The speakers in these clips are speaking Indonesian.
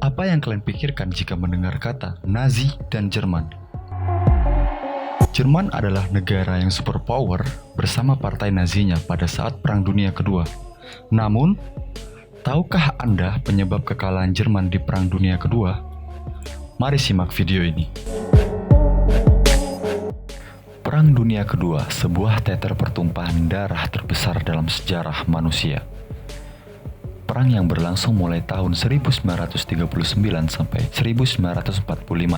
Apa yang kalian pikirkan jika mendengar kata Nazi dan Jerman? Jerman adalah negara yang superpower bersama partai Nazinya pada saat Perang Dunia Kedua. Namun, tahukah Anda penyebab kekalahan Jerman di Perang Dunia Kedua? Mari simak video ini. Perang Dunia Kedua, sebuah teater pertumpahan darah terbesar dalam sejarah manusia. Perang yang berlangsung mulai tahun 1939 sampai 1945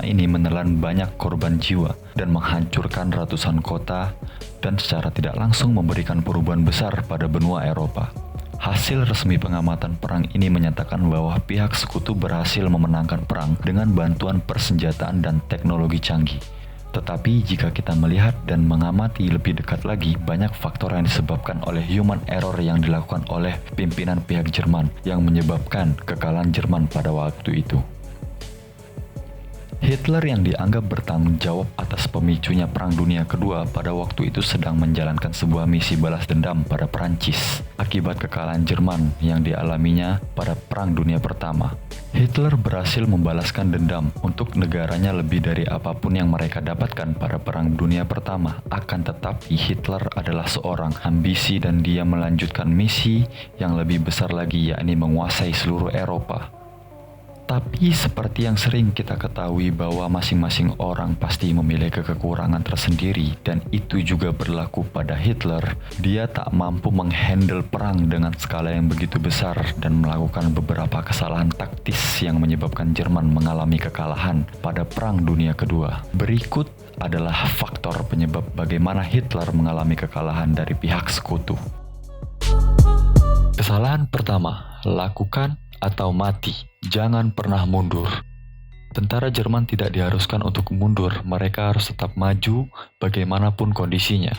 ini menelan banyak korban jiwa dan menghancurkan ratusan kota dan secara tidak langsung memberikan perubahan besar pada benua Eropa. Hasil resmi pengamatan perang ini menyatakan bahwa pihak sekutu berhasil memenangkan perang dengan bantuan persenjataan dan teknologi canggih. Tetapi jika kita melihat dan mengamati lebih dekat lagi, banyak faktor yang disebabkan oleh human error yang dilakukan oleh pimpinan pihak Jerman yang menyebabkan kekalahan Jerman pada waktu itu. Hitler yang dianggap bertanggung jawab atas pemicunya Perang Dunia Kedua pada waktu itu sedang menjalankan sebuah misi balas dendam pada Prancis akibat kekalahan Jerman yang dialaminya pada Perang Dunia Pertama. Hitler berhasil membalaskan dendam untuk negaranya lebih dari apapun yang mereka dapatkan pada Perang Dunia Pertama. Akan tetapi Hitler adalah seorang ambisi dan dia melanjutkan misi yang lebih besar lagi, yakni menguasai seluruh Eropa. Tapi seperti yang sering kita ketahui bahwa masing-masing orang pasti memiliki kekurangan tersendiri dan itu juga berlaku pada Hitler. Dia tak mampu menghandle perang dengan skala yang begitu besar dan melakukan beberapa kesalahan taktis yang menyebabkan Jerman mengalami kekalahan pada Perang Dunia Kedua. Berikut adalah faktor penyebab bagaimana Hitler mengalami kekalahan dari pihak sekutu. Kesalahan pertama, lakukan atau mati. Jangan pernah mundur. Tentara Jerman tidak diharuskan untuk mundur, mereka harus tetap maju bagaimanapun kondisinya.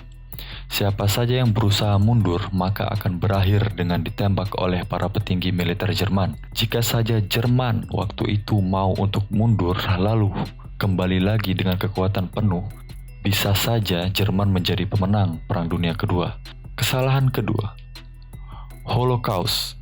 Siapa saja yang berusaha mundur, maka akan berakhir dengan ditembak oleh para petinggi militer Jerman. Jika saja Jerman waktu itu mau untuk mundur, lalu kembali lagi dengan kekuatan penuh, bisa saja Jerman menjadi pemenang Perang Dunia Kedua. Kesalahan kedua, Holocaust.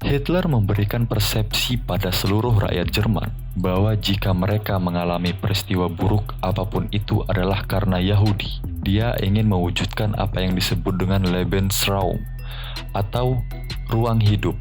Hitler memberikan persepsi pada seluruh rakyat Jerman bahwa jika mereka mengalami peristiwa buruk apapun itu adalah karena Yahudi. Dia ingin mewujudkan apa yang disebut dengan Lebensraum atau ruang hidup.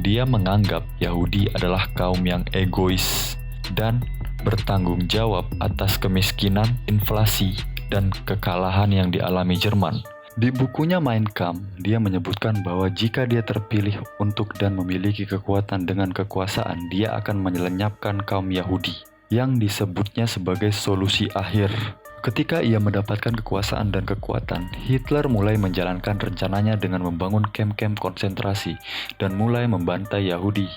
Dia menganggap Yahudi adalah kaum yang egois dan bertanggung jawab atas kemiskinan, inflasi, dan kekalahan yang dialami Jerman. Di bukunya Mein Kampf, dia menyebutkan bahwa jika dia terpilih untuk dan memiliki kekuatan dengan kekuasaan, dia akan menyelenyapkan kaum Yahudi, yang disebutnya sebagai solusi akhir. Ketika ia mendapatkan kekuasaan dan kekuatan, Hitler mulai menjalankan rencananya dengan membangun kamp-kamp konsentrasi dan mulai membantai Yahudi.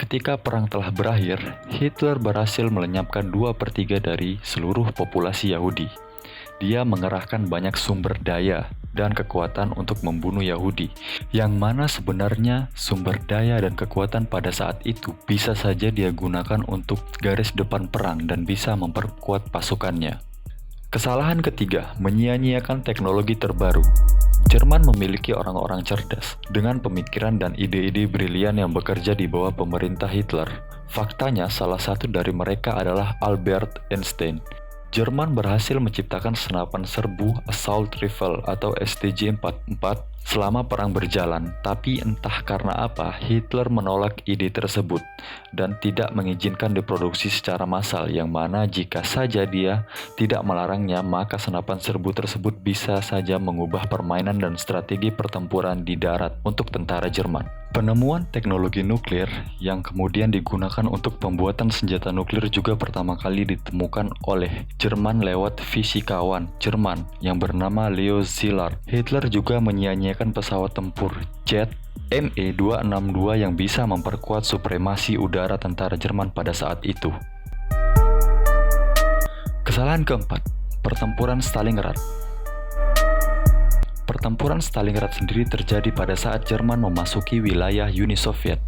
Ketika perang telah berakhir, Hitler berhasil melenyapkan 2/3 dari seluruh populasi Yahudi. Dia mengerahkan banyak sumber daya dan kekuatan untuk membunuh Yahudi, yang mana sebenarnya sumber daya dan kekuatan pada saat itu bisa saja dia gunakan untuk garis depan perang dan bisa memperkuat pasukannya. Kesalahan ketiga, menyia-nyiakan teknologi terbaru. Jerman memiliki orang-orang cerdas dengan pemikiran dan ide-ide brilian yang bekerja di bawah pemerintah Hitler. Faktanya, salah satu dari mereka adalah Albert Einstein. Jerman berhasil menciptakan senapan serbu Assault Rifle atau STG-44 selama perang berjalan, tapi entah karena apa Hitler menolak ide tersebut dan tidak mengizinkan diproduksi secara massal, yang mana jika saja dia tidak melarangnya, maka senapan serbu tersebut bisa saja mengubah permainan dan strategi pertempuran di darat untuk tentara Jerman. Penemuan teknologi nuklir yang kemudian digunakan untuk pembuatan senjata nuklir juga pertama kali ditemukan oleh Jerman lewat fisikawan Jerman yang bernama Leo Szilard. Hitler juga menyia-nyiakan pesawat tempur jet Me-262 yang bisa memperkuat supremasi udara tentara Jerman pada saat itu. Kesalahan keempat, pertempuran Stalingrad. Pertempuran Stalingrad sendiri terjadi pada saat Jerman memasuki wilayah Uni Soviet.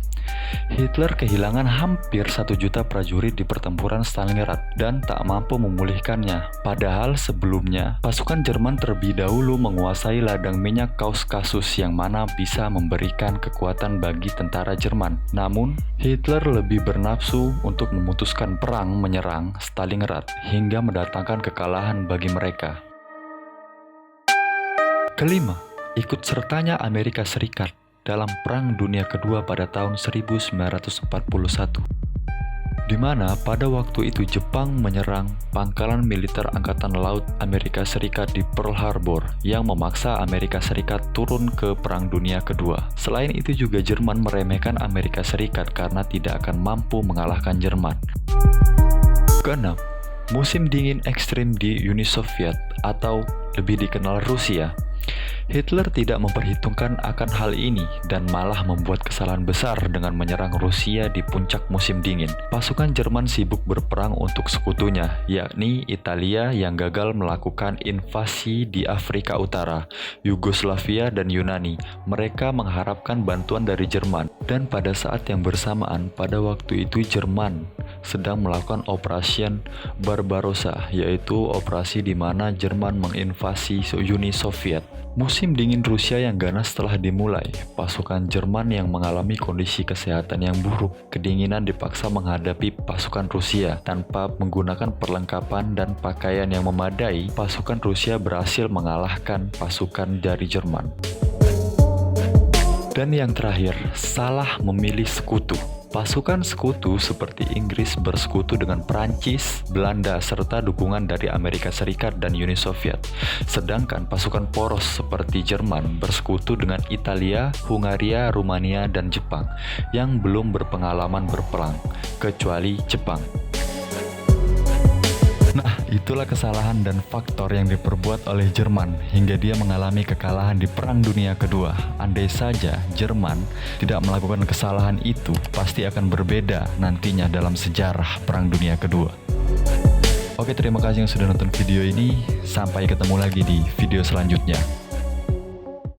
Hitler kehilangan hampir 1 juta prajurit di pertempuran Stalingrad dan tak mampu memulihkannya. Padahal sebelumnya, pasukan Jerman terlebih dahulu menguasai ladang minyak Kaukasus yang mana bisa memberikan kekuatan bagi tentara Jerman. Namun, Hitler lebih bernafsu untuk memutuskan perang menyerang Stalingrad hingga mendatangkan kekalahan bagi mereka. Kelima, ikut sertanya Amerika Serikat dalam Perang Dunia Kedua pada tahun 1941, di mana pada waktu itu Jepang menyerang pangkalan militer Angkatan Laut Amerika Serikat di Pearl Harbor yang memaksa Amerika Serikat turun ke Perang Dunia Kedua. Selain itu juga Jerman meremehkan Amerika Serikat karena tidak akan mampu mengalahkan Jerman. Keenam, musim dingin ekstrim di Uni Soviet atau lebih dikenal Rusia. Hitler tidak memperhitungkan akan hal ini dan malah membuat kesalahan besar dengan menyerang Rusia di puncak musim dingin. Pasukan Jerman sibuk berperang untuk sekutunya, yakni Italia yang gagal melakukan invasi di Afrika Utara, Yugoslavia, dan Yunani. Mereka mengharapkan bantuan dari Jerman, dan pada saat yang bersamaan, pada waktu itu Jerman sedang melakukan Operation Barbarossa, yaitu operasi di mana Jerman menginvasi Uni Soviet. Musim dingin Rusia yang ganas telah dimulai. Pasukan Jerman yang mengalami kondisi kesehatan yang buruk, kedinginan dipaksa menghadapi pasukan Rusia. Tanpa menggunakan perlengkapan dan pakaian yang memadai, pasukan Rusia berhasil mengalahkan pasukan dari Jerman. Dan yang terakhir, salah memilih sekutu. Pasukan sekutu seperti Inggris bersekutu dengan Prancis, Belanda, serta dukungan dari Amerika Serikat dan Uni Soviet. Sedangkan pasukan poros seperti Jerman bersekutu dengan Italia, Hungaria, Rumania, dan Jepang yang belum berpengalaman berperang, kecuali Jepang. Nah, itulah kesalahan dan faktor yang diperbuat oleh Jerman hingga dia mengalami kekalahan di Perang Dunia Kedua. Andai saja Jerman tidak melakukan kesalahan itu, pasti akan berbeda nantinya dalam sejarah Perang Dunia Kedua. Oke, terima kasih yang sudah nonton video ini. Sampai ketemu lagi di video selanjutnya.